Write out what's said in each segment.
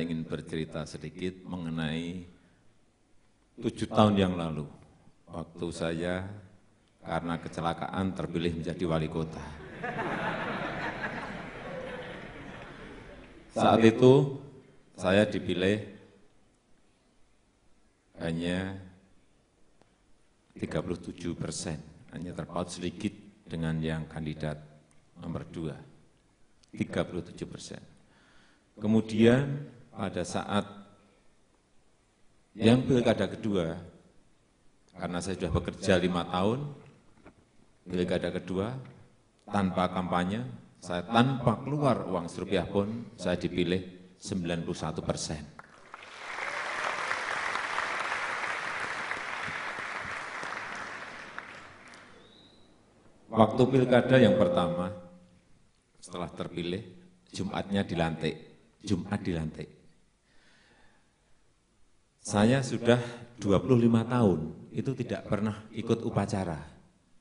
ingin bercerita sedikit mengenai 7 tahun yang lalu, waktu saya karena kecelakaan terpilih menjadi wali kota. Saat itu saya dipilih hanya 37%, hanya terpaut sedikit dengan yang kandidat nomor 2, 37%. Kemudian pada saat yang pilkada kedua, karena saya sudah bekerja 5 tahun, pilkada kedua, tanpa kampanye, saya tanpa keluar uang serupiah pun, saya dipilih 91%. Waktu pilkada yang pertama, setelah terpilih, Jumatnya dilantik. Jumat dilantik. Saya sudah 25 tahun, itu tidak pernah ikut upacara.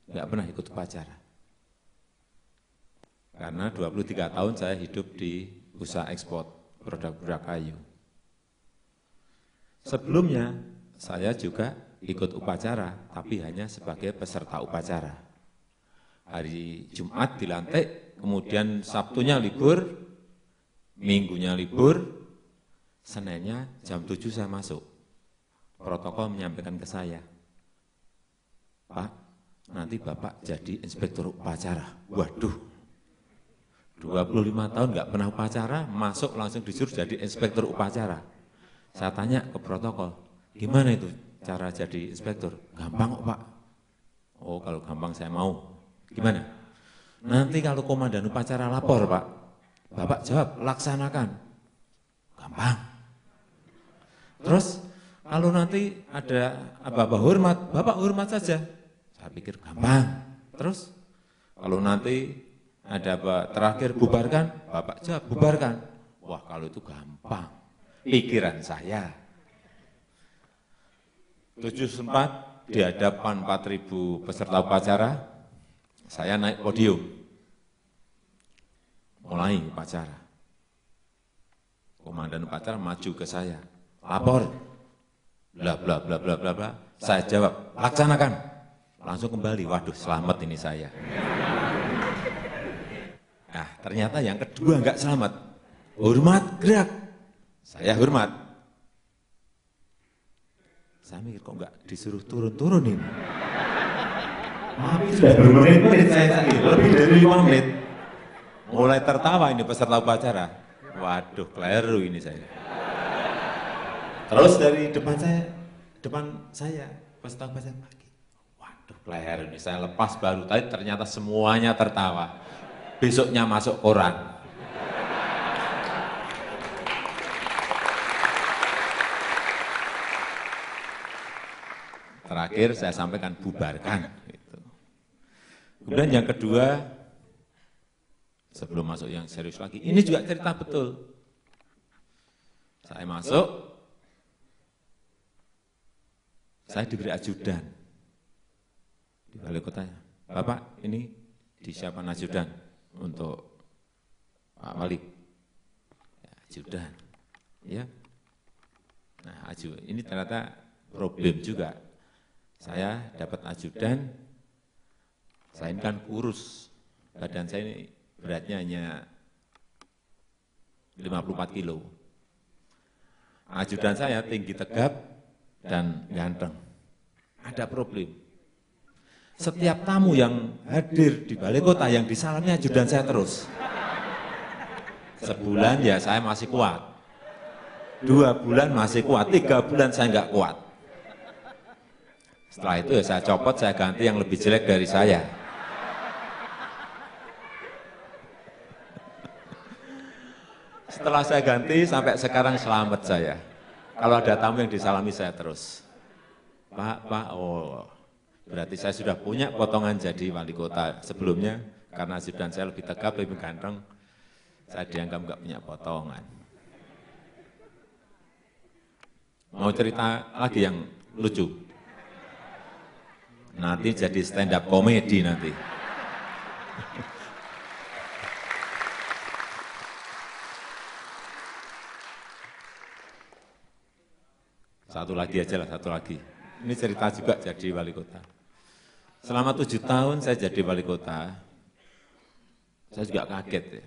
Tidak pernah ikut upacara. Karena 23 tahun saya hidup di usaha ekspor produk-produk kayu. Sebelumnya, saya juga ikut upacara, tapi hanya sebagai peserta upacara. Hari Jumat dilantik, kemudian Sabtunya libur, Minggunya libur, Seninnya jam 7 saya masuk. Protokol menyampaikan ke saya, Pak, nanti Bapak jadi inspektur upacara. Waduh, 25 tahun nggak pernah upacara, masuk langsung disuruh jadi inspektur upacara. Saya tanya ke protokol, gimana itu cara jadi inspektur? Gampang kok Pak. Oh kalau gampang saya mau. Gimana? Nanti kalau komandan upacara lapor Pak, Bapak jawab, laksanakan. Gampang. Terus, kalau nanti ada Bapak hormat, Bapak hormat saja. Saya pikir gampang. Terus, kalau nanti ada terakhir bubarkan, Bapak jawab, bubarkan. Wah, kalau itu gampang. Pikiran saya. 7 sempat di hadapan 4.000 peserta upacara, saya naik podium. Mulai upacara. Komandan upacara maju ke saya. Lapor. Bla bla bla bla bla bla. Saya jawab, laksanakan. Langsung kembali. Waduh, selamat ini saya. Nah, ternyata yang kedua enggak selamat. Hormat, gerak. Saya hormat. Saya mikir kok enggak disuruh turun-turun ini. Tapi sudah bermenit-menit saya tadi, lebih dari 5 menit. Mulai tertawa ini peserta upacara. Waduh, keliru ini saya. Terus dari depan saya peserta upacara lagi. Waduh, keliru ini saya lepas baru tadi ternyata semuanya tertawa. Besoknya masuk koran. Terakhir saya sampaikan bubarkan. Kemudian yang kedua, sebelum masuk yang serius lagi, ini juga cerita betul. Saya masuk, saya diberi ajudan di balai kotanya. Bapak, ini disiapkan ajudan untuk Pak Wali. Ya, ajudan, ya. Nah, ini ternyata problem juga. Saya dapat ajudan, saya ini kan kurus, badan saya ini beratnya hanya 54 kilo. Ajudan saya tinggi tegap dan ganteng. Ada problem. Setiap tamu yang hadir di balai kota yang disalami ajudan saya terus. Sebulan ya saya masih kuat. 2 bulan masih kuat, 3 bulan saya enggak kuat. Setelah itu ya saya copot, saya ganti yang lebih jelek dari saya. Setelah saya ganti, sampai sekarang selamat saya. Kalau ada tamu yang disalami saya terus. Pak, oh berarti saya sudah punya potongan jadi wali kota. Sebelumnya, karena ajudan saya lebih tegap, lebih ganteng, saya dianggap nggak punya potongan. Mau cerita lagi yang lucu? Nanti jadi stand up komedi nanti. Satu lagi aja lah, satu lagi. Ini cerita juga jadi wali kota. Selama 7 tahun saya jadi wali kota, saya juga kaget ya.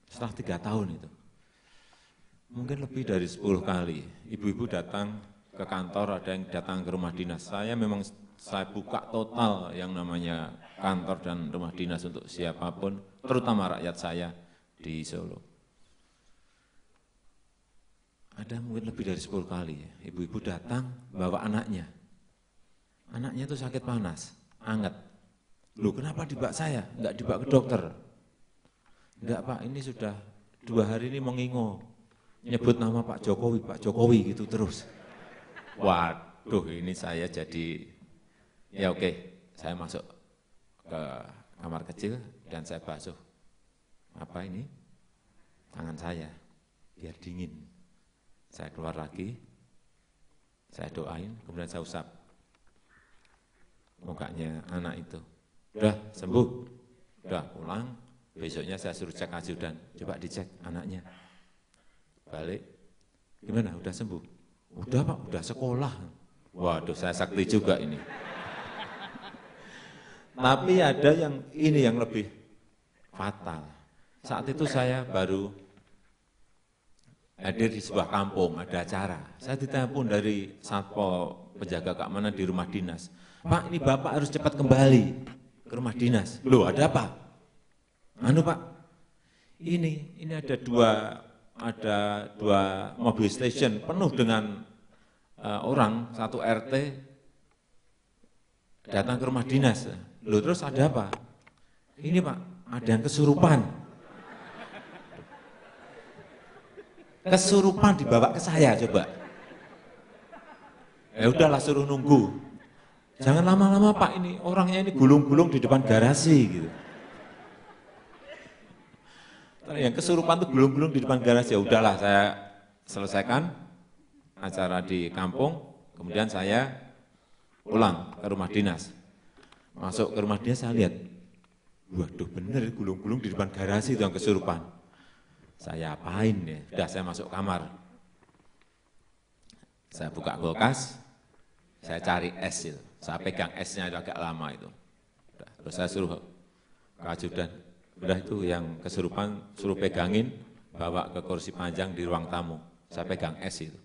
Setelah 3 tahun itu, mungkin lebih dari 10 kali, ibu-ibu datang ke kantor, ada yang datang ke rumah dinas. Saya buka total yang namanya kantor dan rumah dinas untuk siapapun, terutama rakyat saya di Solo. Ada mungkin lebih dari 10 kali, ibu-ibu datang bawa anaknya. Anaknya itu sakit panas, anget. Loh kenapa dibak saya, enggak dibak ke dokter? Enggak Pak, ini sudah 2 hari ini mengingo, nyebut nama Pak Jokowi gitu terus. Waduh ini saya jadi, ya oke, saya masuk ke kamar kecil dan saya basuh. Apa ini? Tangan saya, biar dingin. Saya keluar lagi, saya doain, kemudian saya usap mukanya anak itu. Udah sembuh, udah pulang, besoknya saya suruh cek ajudan, coba dicek anaknya. Balik, gimana, udah sembuh? Udah Pak, udah sekolah. Waduh, saya sakti juga ini. Tapi ada yang ini yang lebih fatal. Saat itu saya baru hadir di sebuah kampung, ada acara. Saya ditelepon dari Satpol penjaga keamanan di rumah dinas. Pak, ini Bapak harus cepat kembali ke rumah dinas. Loh, ada apa? Anu Pak, ini ada dua mobil station penuh dengan orang, satu RT datang ke rumah dinas. Loh, terus ada apa? Ini Pak, ada yang kesurupan. Kesurupan dibawa ke saya coba. Ya udahlah suruh nunggu. Jangan lama-lama Pak, ini orangnya ini gulung-gulung di depan garasi gitu. Yang kesurupan tuh gulung-gulung di depan garasi. Ya udahlah saya selesaikan acara di kampung, kemudian saya pulang ke rumah dinas. Masuk ke rumah dinas saya lihat, waduh bener gulung-gulung di depan garasi itu yang kesurupan. Saya apain ya? Sudah saya masuk kamar. Saya buka kulkas, saya cari es itu. Saya pegang esnya itu agak lama itu. Terus saya suruh ke ajudan, udah itu yang kesurupan suruh pegangin, bawa ke kursi panjang di ruang tamu. Saya pegang es itu.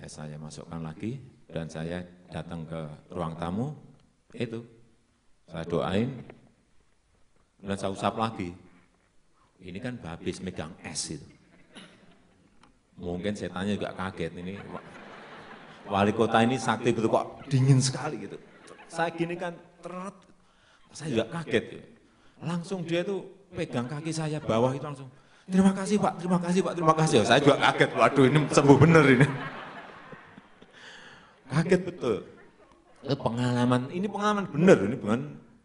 Es saya masukkan lagi dan saya datang ke ruang tamu, itu saya doain dan saya usap lagi. Ini kan habis megang es itu. Mungkin setannya juga kaget ini. Wali kota ini sakti betul kok dingin sekali gitu. Saya gini kan saya juga kaget ya. Langsung dia itu pegang kaki saya bawah itu langsung. Terima kasih Pak, terima kasih Pak, terima kasih. Saya juga kaget, waduh ini sembuh bener ini. Kaget betul. Ini pengalaman bener, ini bukan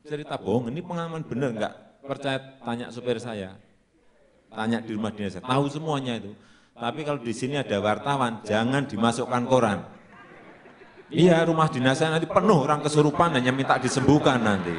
cerita bohong, ini pengalaman bener, enggak percaya tanya supir saya. Tanya di rumah dinas saya, tahu semuanya itu. Tapi kalau di sini ada wartawan, jangan dimasukkan koran. Iya, rumah dinas saya nanti penuh orang kesurupan hanya minta disembuhkan nanti.